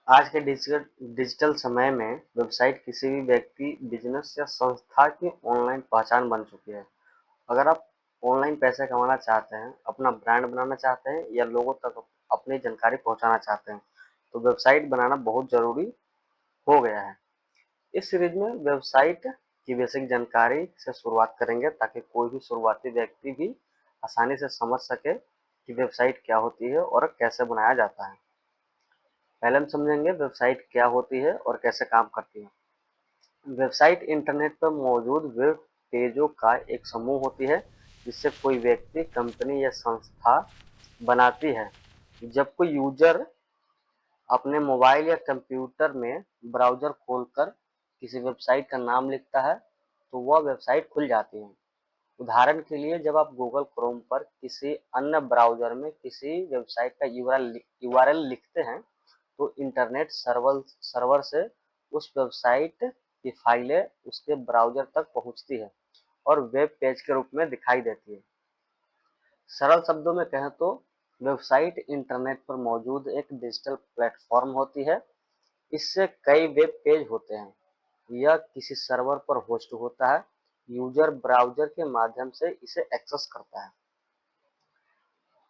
आज के डिजिटल समय में वेबसाइट किसी भी व्यक्ति, बिजनेस या संस्था की ऑनलाइन पहचान बन चुकी है। अगर आप ऑनलाइन पैसे कमाना चाहते हैं, अपना ब्रांड बनाना चाहते हैं या लोगों तक अपनी जानकारी पहुंचाना चाहते हैं, तो वेबसाइट बनाना बहुत जरूरी हो गया है। इस सीरीज में वेबसाइट की बेसिक जानकारी से शुरुआत करेंगे ताकि कोई भी शुरुआती व्यक्ति भी आसानी से समझ सके कि वेबसाइट क्या होती है और कैसे बनाया जाता है। पहले हम समझेंगे वेबसाइट क्या होती है और कैसे काम करती है। वेबसाइट इंटरनेट पर मौजूद वेब पेजों का एक समूह होती है जिससे कोई व्यक्ति, कंपनी या संस्था बनाती है। जब कोई यूजर अपने मोबाइल या कंप्यूटर में ब्राउज़र खोलकर किसी वेबसाइट का नाम लिखता है, तो वह वेबसाइट खुल जाती है। उदाहरण के लिए, जब आप गूगल क्रोम पर किसी अन्य ब्राउज़र में किसी वेबसाइट का यूआरएल लिखते हैं, तो इंटरनेट सर्वर से उस वेबसाइट की फाइलें उसके ब्राउज़र तक पहुंचती है और वेब पेज के रूप में दिखाई देती है। सरल शब्दों में कहें तो वेबसाइट इंटरनेट पर मौजूद एक डिजिटल प्लेटफॉर्म होती है। इससे कई वेब पेज होते हैं। यह किसी सर्वर पर होस्ट होता है। यूजर ब्राउज़र के माध्यम से इसे एक्सेस करता है।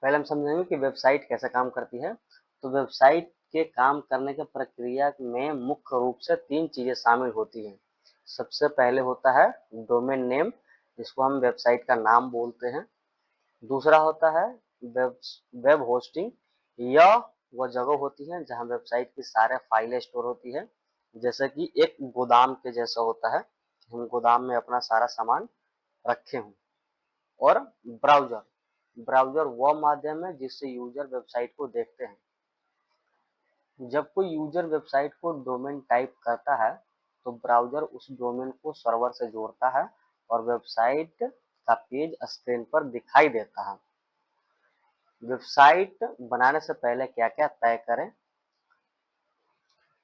पहले हम समझेंगे कि वेबसाइट कैसे काम करती है। तो वेबसाइट के काम करने की प्रक्रिया में मुख्य रूप से 3 चीजें शामिल होती हैं। सबसे पहले होता है डोमेन नेम, जिसको हम वेबसाइट का नाम बोलते हैं। दूसरा होता है वेब वेब होस्टिंग। यह वह जगह होती है जहां वेबसाइट की सारे फाइलें स्टोर होती है, जैसे कि एक गोदाम के जैसा होता है। हम गोदाम में अपना सारा सामान रखे हों। और ब्राउज़र ब्राउज़र वह माध्यम है जिससे यूजर वेबसाइट को देखते हैं। जब कोई यूजर वेबसाइट को डोमेन टाइप करता है, तो ब्राउज़र उस डोमेन को सर्वर से जोड़ता है और वेबसाइट का पेज स्क्रीन पर दिखाई देता है। वेबसाइट बनाने से पहले क्या-क्या तय करें?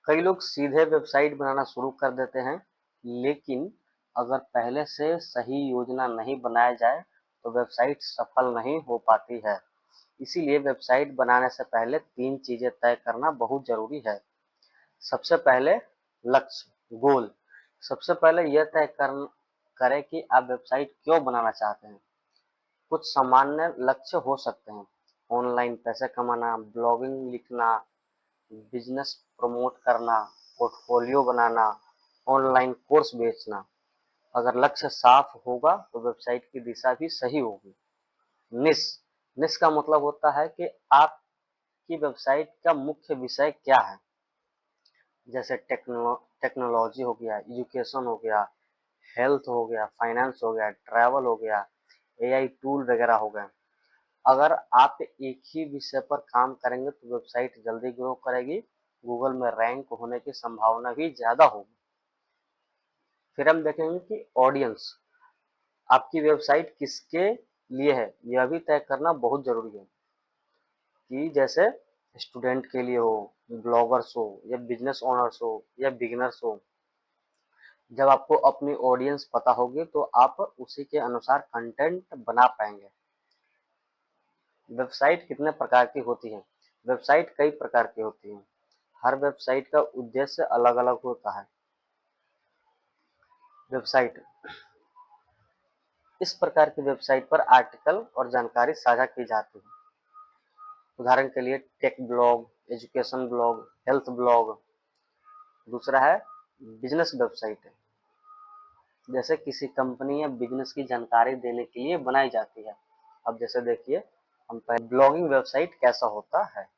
कई लोग सीधे वेबसाइट बनाना शुरू कर देते हैं, लेकिन अगर पहले से सही योजना नहीं बनाया जाए, तो वेबसाइट सफल नहीं हो पाती है। इसीलिए वेबसाइट बनाने से पहले 3 चीजें तय करना बहुत जरूरी है। सबसे पहले लक्ष्य, गोल। सबसे पहले यह करें कि आप वेबसाइट क्यों बनाना चाहते हैं। कुछ सामान्य लक्ष्य हो सकते हैं: ऑनलाइन पैसे कमाना, ब्लॉगिंग लिखना, बिजनेस प्रमोट करना, पोर्टफोलियो बनाना, ऑनलाइन कोर्स बेचना। अगर लक्ष्य साफ होगा तो वेबसाइट की दिशा भी सही होगी। निश निश का मतलब होता है कि आपकी वेबसाइट का मुख्य विषय क्या है। जैसे टेक्नोलॉजी हो गया, एजुकेशन हो गया, हेल्थ हो गया, फाइनेंस हो गया, ट्रैवल हो गया, एआई टूल वगैरह हो गए। अगर आप एक ही विषय पर काम करेंगे तो वेबसाइट जल्दी ग्रो करेगी, गूगल में रैंक होने की संभावना भी ज्यादा होगी। फिर हम देखेंगे कि ऑडियंस, आपकी वेबसाइट किसके लिए है, यह भी तय करना बहुत जरूरी है। कि जैसे स्टूडेंट के लिए हो, ब्लॉगर्स हो या बिजनेस ओनर्स हो या बिगिनर्स हो। जब आपको अपनी ऑडियंस पता होगी तो आप उसी के अनुसार कंटेंट बना पाएंगे। वेबसाइट कितने प्रकार की होती है? वेबसाइट कई प्रकार की होती है। हर वेबसाइट का उद्देश्य अलग अलग होता है। वेबसाइट, इस प्रकार की वेबसाइट पर आर्टिकल और जानकारी साझा की जाती है। उदाहरण के लिए tech blog, education blog, health blog. दूसरा है बिजनेस वेबसाइट, जैसे किसी कंपनी या बिजनेस की जानकारी देने के लिए बनाई जाती है। अब जैसे देखिए, हम पहले ब्लॉगिंग वेबसाइट कैसा होता है।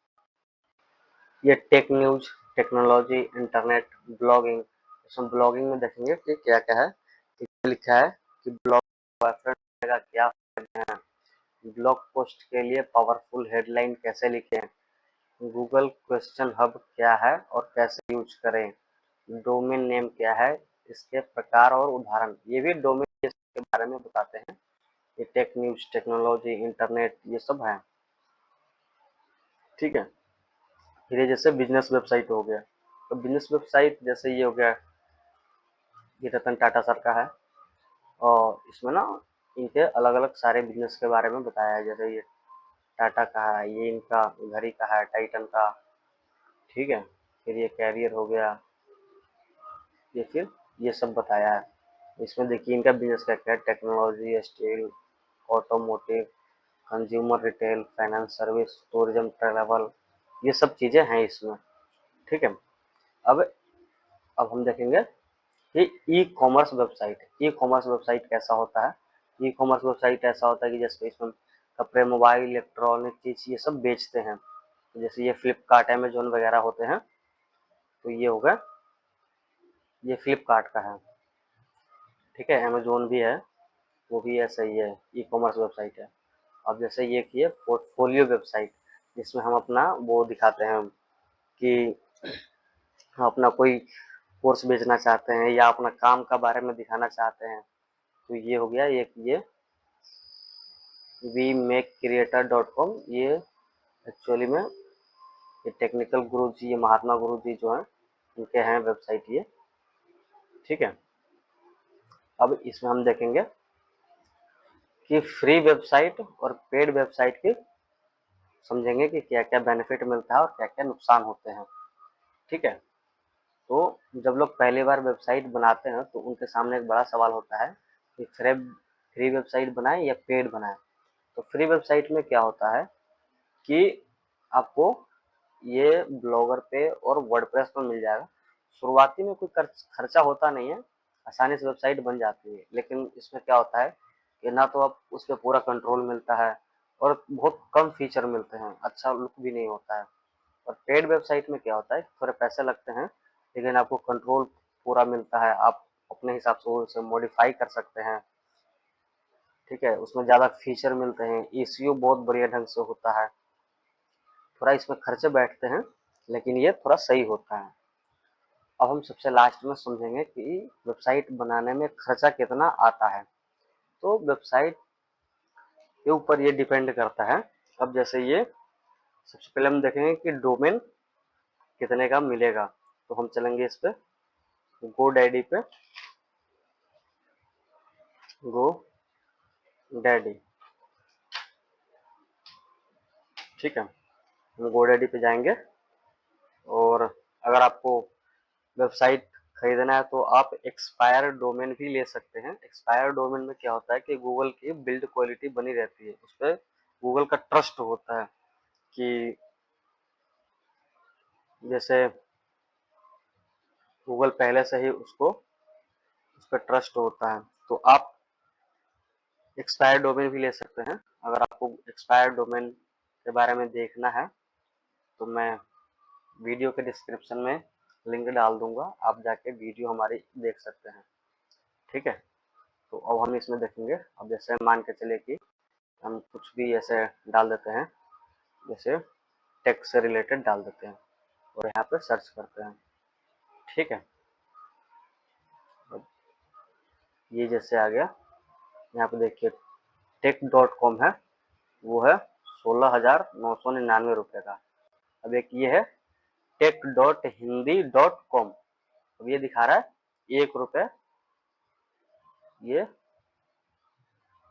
ये tech news, technology, internet, blogging. इसमें ब्लॉगिंग में देखेंगे कि क्या क्या है। लिखा है कि ब्लॉग बॉयफ्रेंड का क्या फायदे हैं, ब्लॉग पोस्ट के लिए पावरफुल हेडलाइन कैसे लिखें, गूगल क्वेश्चन हब क्या है और कैसे यूज करें, डोमेन नेम क्या है, इसके प्रकार और उदाहरण। ये भी डोमेन के बारे में बताते हैं। ये टेक न्यूज, टेक्नोलॉजी, इंटरनेट, ये सब है। ठीक है। फिर ये जैसे बिजनेस वेबसाइट हो गया, तो बिजनेस वेबसाइट जैसे ये हो गया, ये रतन टाटा सर का है। और इसमें ना इनके अलग अलग सारे बिजनेस के बारे में बताया है। जैसे ये टाटा का है, ये इनका घड़ी का है, टाइटन का। ठीक है। फिर ये कैरियर हो गया, ये फिर ये सब बताया है। इसमें देखिए इनका बिजनेस क्या क्या है, technology, steel, automotive, consumer retail, finance service, tourism, travel, ये सब चीजें हैं इसमें। ठीक है। अब अब हम देखेंगे कि e commerce website. E commerce website कैसा होता है? ई कॉमर्स वेबसाइट ऐसा होता है कि जैसे इसमें कपड़े, मोबाइल, इलेक्ट्रॉनिक चीज ये सब बेचते हैं। तो जैसे ये फ्लिपकार्ट, अमेजोन वगैरह होते हैं, तो ये होगा, ये फ्लिपकार्ट का है। ठीक है, अमेजोन भी है, वो भी ऐसा ही है, ई कॉमर्स वेबसाइट है। अब जैसे ये की है पोर्टफोलियो वेबसाइट, जिसमें हम अपना वो दिखाते हैं कि हम अपना कोई कोर्स बेचना चाहते हैं या अपना काम का बारे में दिखाना चाहते हैं, तो ये हो गया एक ये vmakecreator.com। ये एक्चुअली में ये टेक्निकल गुरु जी, ये महात्मा गुरु जी जो हैं, उनके हैं वेबसाइट ये। ठीक है। अब इसमें हम देखेंगे कि फ्री वेबसाइट और पेड वेबसाइट की समझेंगे कि क्या क्या बेनिफिट मिलता है और क्या क्या नुकसान होते हैं। ठीक है। तो जब लोग पहली बार वेबसाइट बनाते हैं तो उनके सामने एक बड़ा सवाल होता है कि फ्री वेबसाइट बनाएं या पेड बनाएं। तो फ्री वेबसाइट में क्या होता है कि आपको ये ब्लॉगर पे और वर्डप्रेस पर मिल जाएगा। शुरुआती में कोई खर्चा होता नहीं है, आसानी से वेबसाइट बन जाती है। लेकिन इसमें क्या होता है कि ना तो आप उस पर पूरा कंट्रोल मिलता है और बहुत कम फीचर मिलते हैं, अच्छा लुक भी नहीं होता है। और पेड वेबसाइट में क्या होता है, थोड़े पैसे लगते हैं लेकिन आपको कंट्रोल पूरा मिलता है, आप अपने हिसाब से उसे मॉडिफाई कर सकते हैं। ठीक है, उसमें ज़्यादा फीचर मिलते हैं, ईसीओ बहुत बढ़िया ढंग से होता है। थोड़ा इसमें खर्चे बैठते हैं लेकिन ये थोड़ा सही होता है। अब हम सबसे लास्ट में समझेंगे कि वेबसाइट बनाने में खर्चा कितना आता है। तो वेबसाइट के ऊपर ये डिपेंड करता है। अब जैसे ये सबसे पहले हम देखेंगे कि डोमेन कितने का मिलेगा। तो हम चलेंगे इस पे गो डैडी पे, गो डैडी। ठीक है, हम गो डैडी पे जाएंगे और अगर आपको वेबसाइट खरीदना है तो आप एक्सपायर डोमेन भी ले सकते हैं। एक्सपायर डोमेन में क्या होता है कि गूगल की बिल्ड क्वालिटी बनी रहती है, उस पर गूगल का ट्रस्ट होता है कि जैसे गूगल पहले से ही उसको उस पर ट्रस्ट होता है। तो आप एक्सपायर डोमेन भी ले सकते हैं। अगर आपको एक्सपायर डोमेन के बारे में देखना है तो मैं वीडियो के डिस्क्रिप्शन में लिंक डाल दूंगा, आप जाके वीडियो हमारी देख सकते हैं। ठीक है। तो अब हम इसमें देखेंगे। अब जैसे मान के चले कि हम कुछ भी ऐसे डाल देते हैं, जैसे टेक्स्ट से रिलेटेड डाल देते हैं और यहाँ पे सर्च करते हैं। ठीक है, अब ये जैसे आ गया, यहाँ पे देखिए टेक.com है, वो है 16,999 रुपये का। अब एक ये है टेक.hindi.com, अब ये दिखा रहा है 1 रुपये, ये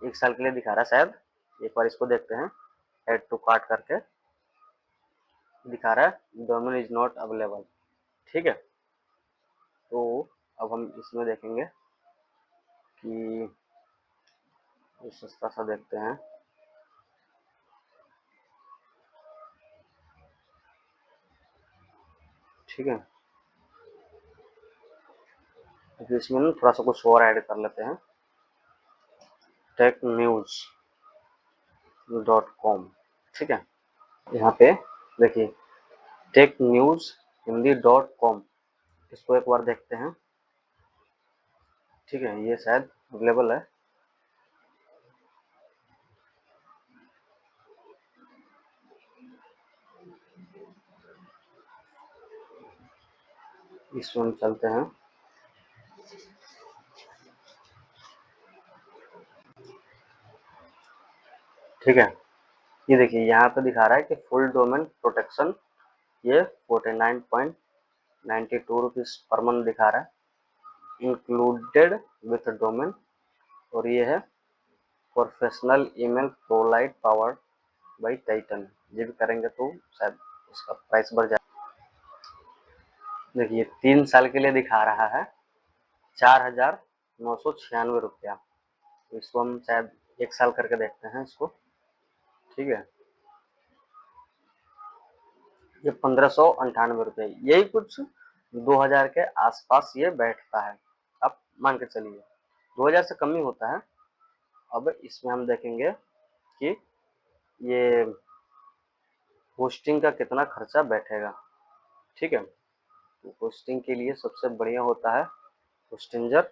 1 साल के लिए दिखा रहा है शायद। एक बार इसको देखते हैं, एड टू कार्ट करके दिखा रहा है डोमेन इज नॉट अवेलेबल। ठीक है। तो अब हम इसमें देखेंगे कि सस्ता सा देखते हैं। ठीक है, तो इसमें ना थोड़ा सा कुछ और ऐड कर लेते हैं, technews.com। ठीक है, यहाँ पे देखिए technewshindy.com, इसको एक बार देखते हैं। ठीक है, ये शायद अवेलेबल है। इसमें हम चलते हैं। ठीक है, ये देखिए यहाँ पे दिखा रहा है कि फुल डोमेन प्रोटेक्शन ये 49.92 रुपीज पर मंथ दिखा रहा है, इंक्लूडेड विथ डोमेन। और ये है professional email ProLite powered by Titan. ये भी करेंगे तो शायद उसका प्राइस बढ़ जाए। देखिए 3 साल के लिए दिखा रहा है 4,996 रुपया। तो इसको हम शायद 1 साल करके देखते हैं इसको। ठीक है, ये 1598 रुपये, यही कुछ 2000 के आसपास ये बैठता है। अब मान के चलिए 2000 से कम ही होता है। अब इसमें हम देखेंगे कि ये होस्टिंग का कितना खर्चा बैठेगा। ठीक है, तो होस्टिंग के लिए सबसे बढ़िया होता है होस्टिंजर।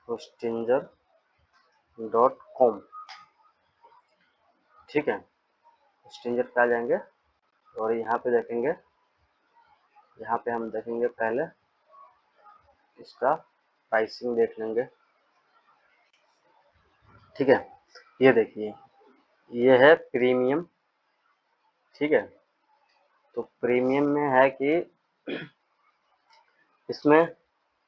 hostinger.com। ठीक है, होस्टिंजर पे आ जाएंगे और यहाँ पे देखेंगे, यहाँ पे हम देखेंगे पहले इसका प्राइसिंग देख लेंगे। ठीक है, ये देखिए ये है प्रीमियम। ठीक है, तो प्रीमियम में है कि इसमें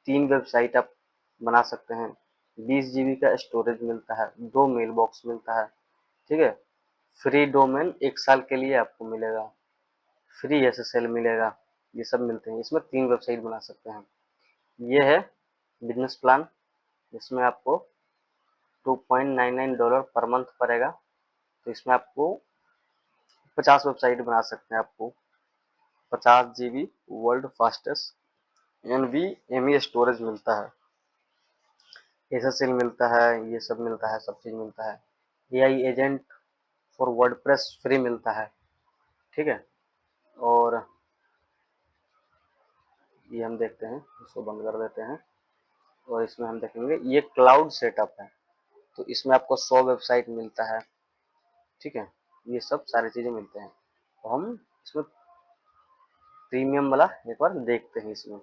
3 वेबसाइट आप बना सकते हैं, 20 जीबी का स्टोरेज मिलता है, 2 मेल बॉक्स मिलता है। ठीक है, फ्री डोमेन 1 साल के लिए आपको मिलेगा, फ्री एसएसएल मिलेगा, ये सब मिलते हैं। इसमें 3 वेबसाइट बना सकते हैं। ये है बिजनेस प्लान, इसमें आपको $2.99 पर मंथ पड़ेगा। तो इसमें आपको 50 वेबसाइट बना सकते हैं। आपको 50 GB world fastest NVMe storage मिलता है, एसएसएल मिलता है, ये सब मिलता है, सब चीज़ मिलता है। AI agent for WordPress free मिलता है। ठीक है, और ये हम देखते हैं, इसको बंद कर देते हैं और इसमें हम देखेंगे ये क्लाउड सेटअप है। तो इसमें आपको 100 वेबसाइट मिलता है। ठीक है, ये सब सारी चीज़ें मिलते हैं। तो हम इसमें प्रीमियम वाला एक बार देखते हैं इसमें।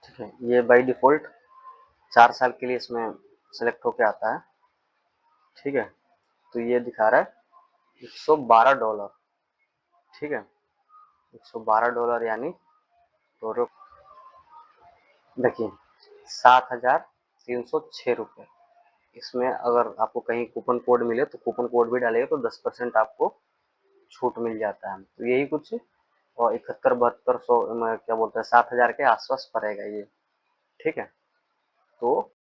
ठीक है, ये बाय डिफ़ॉल्ट 4 साल के लिए इसमें सेलेक्ट होके आता है। ठीक है, तो ये दिखा रहा है $112। ठीक है, $112 यानी तो देखिए 7,306 रुपये। इसमें अगर आपको कहीं कूपन कोड मिले तो कूपन कोड भी डालेगा तो 10% आपको छूट मिल जाता है। तो यही कुछ और 71-7200 क्या बोलते हैं 7,000 के आसपास पड़ेगा ये। ठीक है, तो